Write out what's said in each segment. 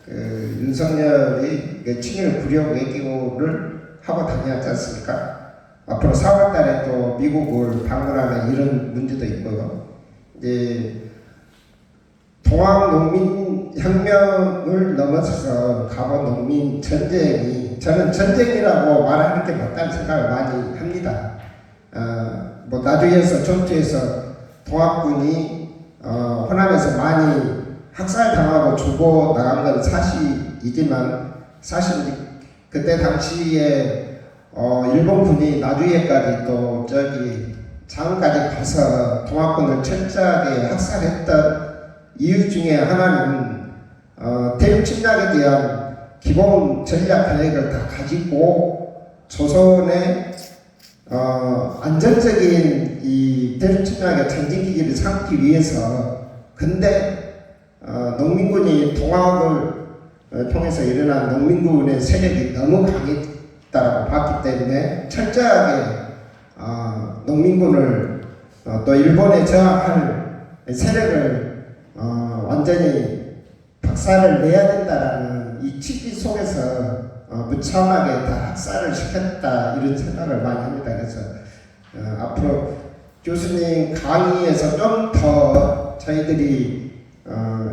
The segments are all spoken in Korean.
윤석열이 친일 구력 외교를 하고 다녔지 않습니까? 앞으로 4월 달에 또 미국을 방문하는 이런 문제도 있고요. 이제 동학농민혁명을 넘어서서 가본 농민 전쟁이, 저는 전쟁이라고 말하는 게 맞다는 생각을 많이 합니다. 뭐 나주에서 전투에서 동학군이 호남에서 많이 학살당하고 죽어 나간 건 사실이지만, 사실 그때 당시에 일본군이 나주에까지 또 장까지 가서 동학군을 철저하게 학살했던 이유 중에 하나는 대륙 침략에 대한 기본 전략 계획을 다 가지고 조선의 안전적인 이 대륙 침략의 전진기지를 삼기 위해서, 근데 농민군이 동학을 통해서 일어난 농민군의 세력이 너무 강했다고 봤기 때문에 철저하게 농민군을 또 일본에 저항할 세력을 완전히 박살을 내야 된다라는 이 취지 속에서 무참하게 다 학살을 시켰다, 이런 생각을 많이 합니다. 그래서 앞으로 교수님 강의에서 좀 더 저희들이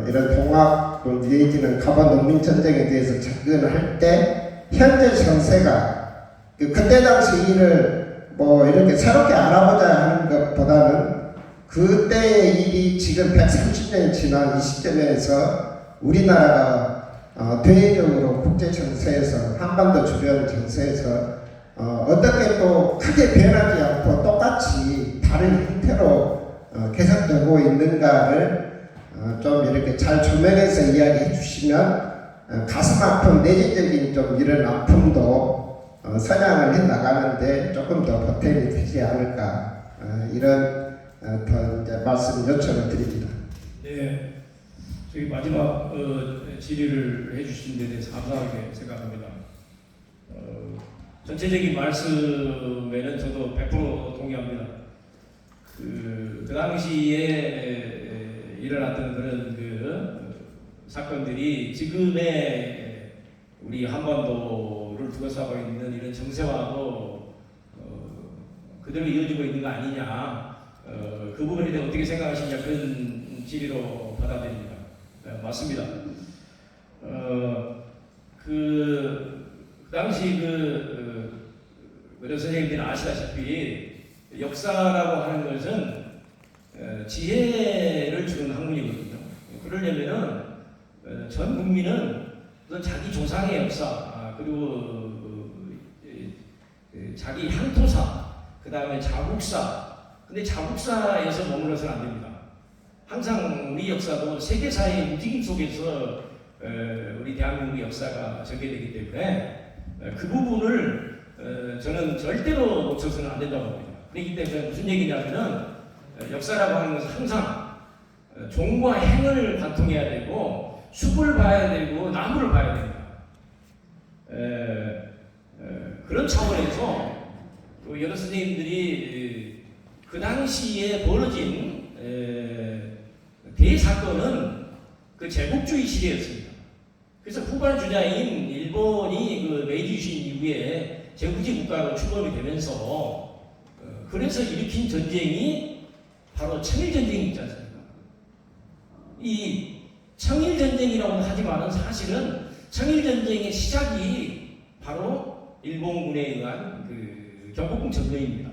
이런 동학군 내지는 가번 농민 전쟁에 대해서 접근할 때 현재 정세가 그때 당시 일을 뭐 이렇게 새롭게 알아보자 하는 것보다는 그때의 일이 지금 130년이 지난 이 시점에서 우리나라가 대외적으로 국제 정세에서, 한반도 주변 정세에서 어떻게 또 크게 변하지 않고 똑같이 다른 형태로 계속되고 있는가를 좀 이렇게 잘 조명해서 이야기해 주시면 가슴 아픈 내재적인 좀 이런 아픔도 선양을 해 나가는데 조금 더 보탬이 되지 않을까, 이런 더 이제 말씀 요청을 드립니다. 네, 저희 마지막 질의를 해주신 데 대해서 감사하게 생각합니다. 전체적인 말씀에는 저도 100% 동의합니다. 그 당시에 일어났던 그런 사건들이 지금의 우리 한반도를 둘러싸고 있는 이런 정세와도 그대로 이어지고 있는 거 아니냐, 그 부분에 대해 어떻게 생각하시냐, 그런 질의로 받아들입니다. 네, 맞습니다. 그 당시 선생님들은 아시다시피 역사라고 하는 것은 지혜를 주는 학문이거든요. 그러려면은 전 국민은 우선 자기 조상의 역사, 그리고 자기 향토사, 그 다음에 자국사. 근데 자국사에서 머물러서는 안 됩니다. 항상 우리 역사도 세계사의 움직임 속에서 우리 대한민국의 역사가 전개되기 때문에 그 부분을 저는 절대로 놓쳐서는 안 된다고 봅니다. 그렇기 때문에 무슨 얘기냐면은 역사라고 하는 것은 항상 종과 행을 관통해야 되고, 숲을 봐야 되고 나무를 봐야 됩니다. 그런 차원에서 여러 선생님들이 그 당시에 벌어진 대사건은 그 제국주의 시대였습니다. 그래서 후발 주자인 일본이 그 메이지 유신 이후에 제국주의 국가로 출범이 되면서 그래서 일으킨 전쟁이 바로 청일전쟁이 있지 않습니까? 이 청일전쟁이라고 하지만은 사실은 청일전쟁의 시작이 바로 일본군에 의한 그 경복궁 점령입니다.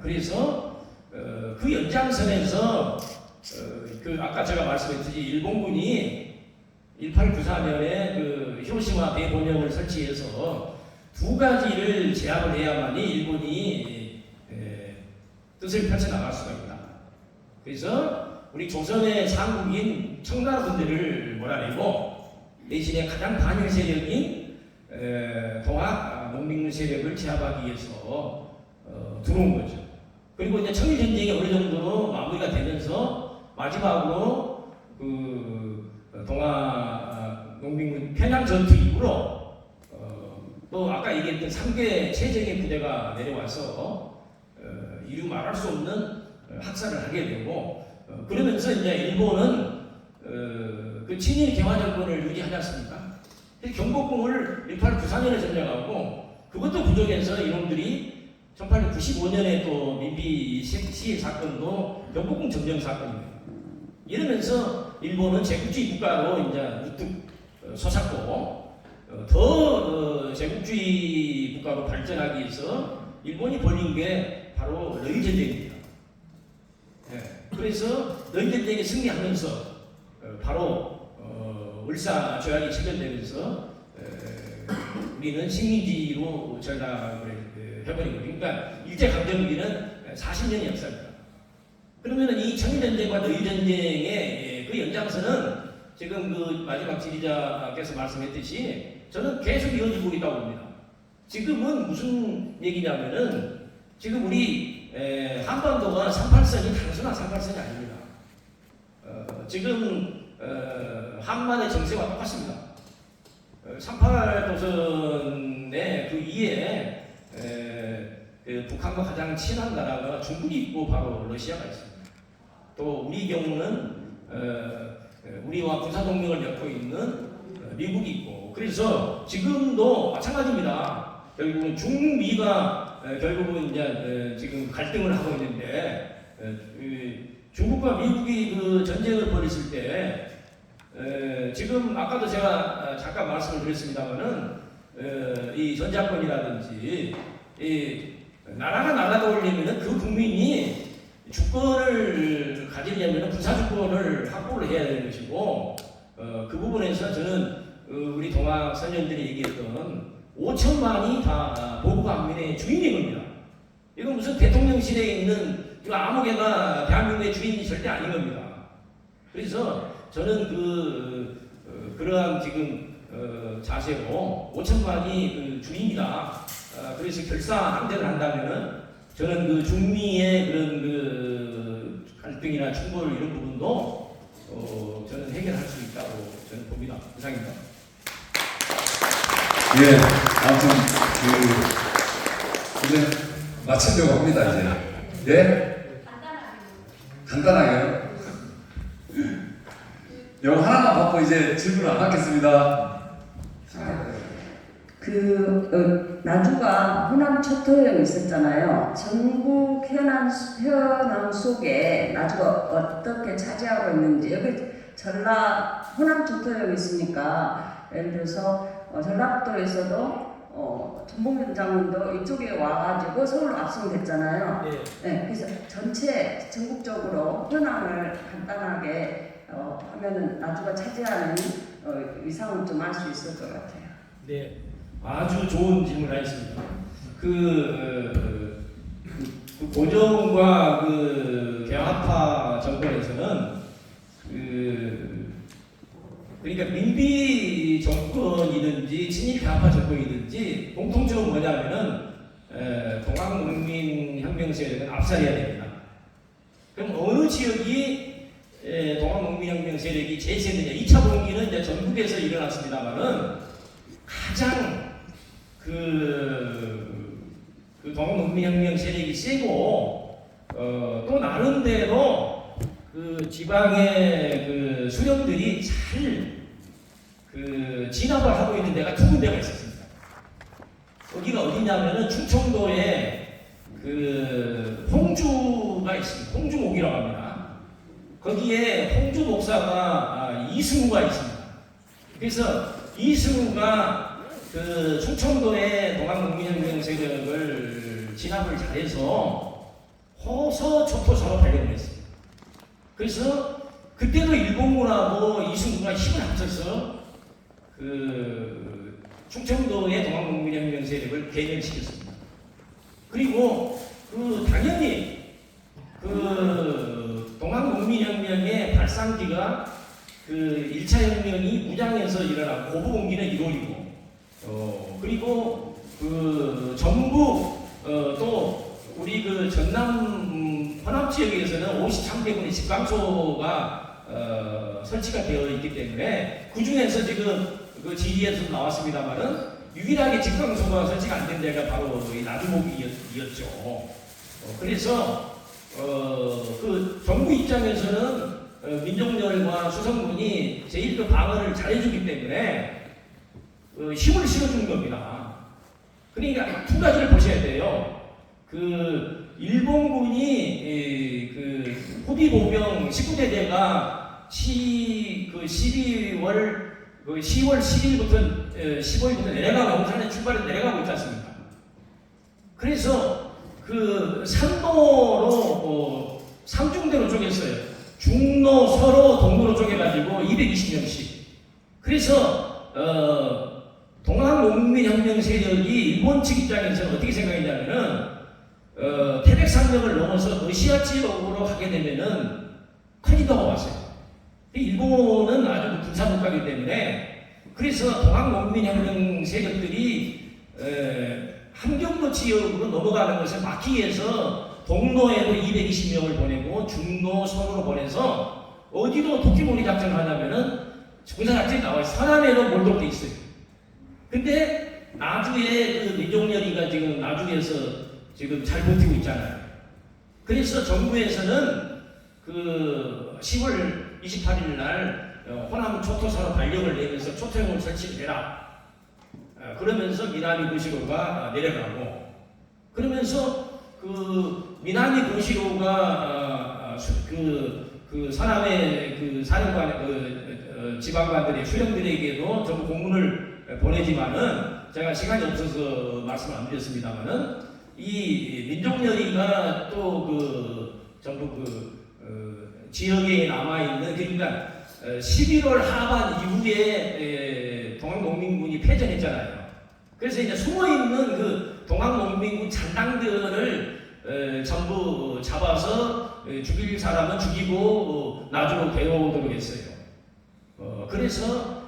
그래서 그 연장선에서 아까 제가 말씀했듯이 일본군이 1894년에 그 히로시마 대본영을 설치해서 두 가지를 제압을 해야만이 일본이 뜻을 펼쳐나갈 수가 있다. 그래서 우리 조선의 상국인 청나라분들을 몰아내고 대신에 가장 반일 세력인 동학 농민군 세력을 제압하기 위해서 들어온 거죠. 그리고 이제 청일전쟁이 어느 정도로 마무리가 되면서 마지막으로 그 동학 농민군 편향 전투 이후로 또 아까 얘기했던 3개 최정예 부대가 내려와서 이루 말할 수 없는 학살을 하게 되고, 그러면서 이제 일본은 그 그 친일 개화 정권을 유지하지 않습니까? 경복궁을 1894년에 점령하고 그것도 부족해서 이놈들이 1895년에 또 민비 시해 사건도 경복궁 점령 사건입니다. 이러면서 일본은 제국주의 국가로 이제 우뚝 솟았고 더 제국주의 국가로 발전하기 위해서 일본이 벌린 게 바로 러일 전쟁입니다. 그래서 러일 전쟁에 승리하면서 바로 을사 조약이 체결되면서 우리는 식민지로 전락을 해버린 거예요. 그러니까 일제강점기는 40년의 역사입니다. 그러면 이 청일전쟁과 러일전쟁의 그 연장선은 지금 그 마지막 지휘자께서 말씀했듯이 저는 계속 이어지고 있다고 봅니다. 지금은 무슨 얘기냐면은 지금 우리 한반도가 38선이 단순한 38선이 아닙니다. 지금 한반의 정세와 똑같습니다. 38도선의 그 위에 그 북한과 가장 친한 나라가 중국이 있고 바로 러시아가 있습니다. 또 우리 경우는 우리와 군사동맹을 맺고 있는 미국이 있고 그래서 지금도 마찬가지입니다. 결국은 중미가 결국은 이제 지금 갈등을 하고 있는데 중국과 미국이 그 전쟁을 벌였을 때 지금 아까도 제가 잠깐 말씀을 드렸습니다만은 이 전자권이라든지 이 나라가 날아가려면은 그 국민이 주권을 가지려면 군사 주권을 확보를 해야 되는 것이고 그 부분에서 저는 우리 동학 선녀들이 얘기했던 5천만이 다 보국안민의 주인인 겁니다. 이건 무슨 대통령실에 있는 이거 아무개가 대한민국의 주인이 절대 아닌 겁니다. 그래서 저는 그러한 지금 자세로 5천만이 그 주인이다. 그래서 결사항대를 한다면은 저는 그 중미의 그런 그 갈등이나 충돌 이런 부분도 저는 해결할 수 있다고 저는 봅니다. 이상입니다. 예, 아무튼 이제 마치려고 합니다 이제. 예? 간단하게요. 영어 하나만 받고 이제 질문을 안 받겠습니다. 나주가 호남 초토형 있었잖아요. 전국 현안 속에 나주가 어떻게 차지하고 있는지 여기 전라 호남 초토형 있으니까 예를 들어서 전라도에서도 전북연장군도 이쪽에 와가지고 서울로 압송됐잖아요. 네, 그래서 전체 전국적으로 현황을 간단하게 하면은 나주가 차지하는 위상을 좀 알 수 있을 것 같아요. 네, 아주 좋은 질문을 하셨습니다. 그 고종과 그 개화파 정권에서는 그러니까 민비 정권이든지 친일 개화파 정권이든지 공통점은 뭐냐면은 동학농민 세력은 압살해야 됩니다. 그럼 어느 지역이 동학농민 세력이 제일 세느냐? 2차 봉기는 이제 전국에서 일어났습니다만은 가장 그 동학농민혁명 세력이 세고 또 나름대로 그 지방의 그 수령들이 잘 그 진압을 하고 있는 데가 두 군데가 있었습니다. 거기가 어디냐면은 충청도에 그 홍주가 있습니다. 홍주목이라고 합니다. 거기에 홍주 목사가 이승우가 있습니다. 그래서 이승우가 그 충청도의 동학농민혁명 세력을 진압을 잘해서 호서 초토사로 발령을 했습니다. 그래서 그때도 일본군하고 이승우가 힘을 합쳐서 그 충청도의 동학농민혁명 세력을 괴멸시켰습니다. 그리고 당연히 동학농민혁명의 발상기가 1차 혁명이 무장에서 일어나고 고부공기는 1월이고 그리고 전북 또 우리 전남 호남 지역에서는 53개군의 집강소가 설치가 되어 있기 때문에 그 중에서 지금 지리에서 나왔습니다만은 유일하게 집강소가 설치가 안 된 데가 바로 이 나주목이었죠. 그래서 정부 입장에서는 민족열과 수성군이 제1도 방어를 잘해주기 때문에 힘을 실어주는 겁니다. 그러니까 두 가지를 보셔야 돼요. 그 일본군이 그 호비 보병 19대대가 12월 10일부터 15일부터 내려가고 용산에 출발해서 내려가고 있지 않습니까? 그래서 그 산도로 삼중대로 쪼갰어요. 중로, 서로, 동로로 쪼개가지고 220명씩. 그래서 동학농민혁명 세력이 일본 측 입장에서는 어떻게 생각했냐면은 태백산맥을 넘어서 러시아 지역으로 가게 되면은 큰일도가 왔어요. 일본은 아주 군사국가이기 때문에 그래서 동학농민혁명 세력들이 함경도 지역으로 넘어가는 것을 막기 위해서 동로에도 220명을 보내고 중로, 서로로 보내서 어디로 토끼몰이 작전을 하냐면은 군사작전이 나와요. 서남에도 몰도돼 있어요. 근데 나주에 그 민족열이가 지금 나주에서 지금 잘 버티고 있잖아요. 그래서 정부에서는 그 10월 28일 날 호남 초토사로 발령을 내면서 초토형을 설치를 해라. 그러면서 미나미 고시로가 내려가고 그러면서 그 미나미 고시로가 그 서남의 그 사령관 지방관들의 수령들에게도 전부 공문을 보내지만은 제가 시간이 없어서 말씀 안 드렸습니다만은 이 민족열이가 또 그 전부 그 지역에 남아 있는 그러니까 11월 하반 이후에 동학농민군이 패전했잖아요. 그래서 이제 숨어 있는 그 동학농민군 잔당들을 전부 잡아서 죽일 사람은 죽이고 나주로 데려오도록 했어요. 그래서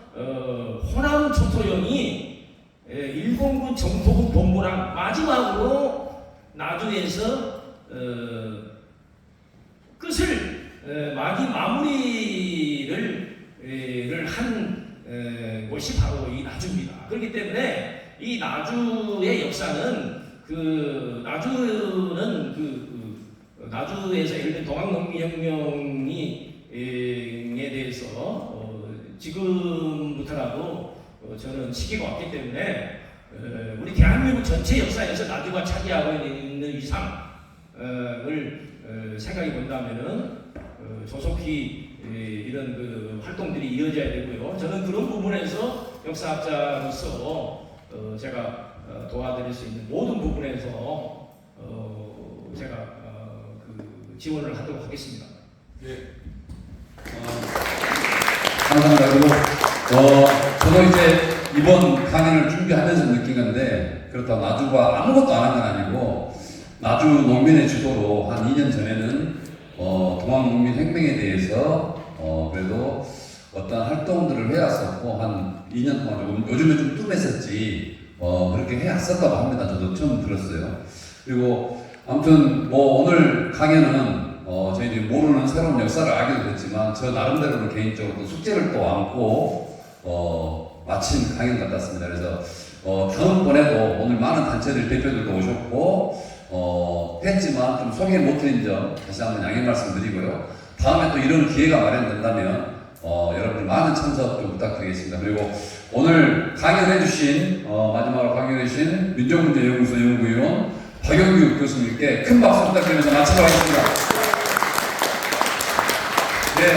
호남 초토령이 일본군 정토국 본부랑 마지막으로 나주에서 끝을 마무리를 한 곳이 바로 이 나주입니다. 그렇기 때문에 이 나주의 역사는 나주에서 예를 들면 동학농민혁명에 대해서 지금부터라도 저는 시기가 왔기 때문에 우리 대한민국 전체 역사에서 나주가 차지하고 있는 이상을 생각해 본다면은 조속히 이런 그 활동들이 이어져야 되고요. 저는 그런 부분에서 역사학자로서 제가 도와드릴 수 있는 모든 부분에서 제가 그 지원을 하도록 하겠습니다. 네. 감사합니다. 그리고 저도 이제 이번 강연을 준비하면서 느낀 건데 그렇다고 나주가 아무것도 안 한 건 아니고 나주 농민의 주도로 한 2년 전에는 동학농민혁명에 대해서 그래도 어떤 활동들을 해왔었고 한 2년 동안 요즘에 좀 뜸했었지 그렇게 해왔었다고 합니다. 저도 처음 들었어요. 그리고 아무튼 뭐 오늘 강연은 저희들이 모르는 새로운 역사를 알게 됐지만 저 나름대로는 개인적으로 또 숙제를 또 안고 마친 강연 같았습니다. 그래서 다음번에도 오늘 많은 단체들 대표들도 오셨고 했지만 좀 소개 못드린 점 다시 한번 양해 말씀드리고요. 다음에 또 이런 기회가 마련된다면 여러분들 많은 참석 좀 부탁드리겠습니다. 그리고 오늘 강연해주신 마지막으로 강연해주신 민족문제연구소 연구위원 박영규 교수님께 큰 박수 부탁드리면서 마치도록 하겠습니다.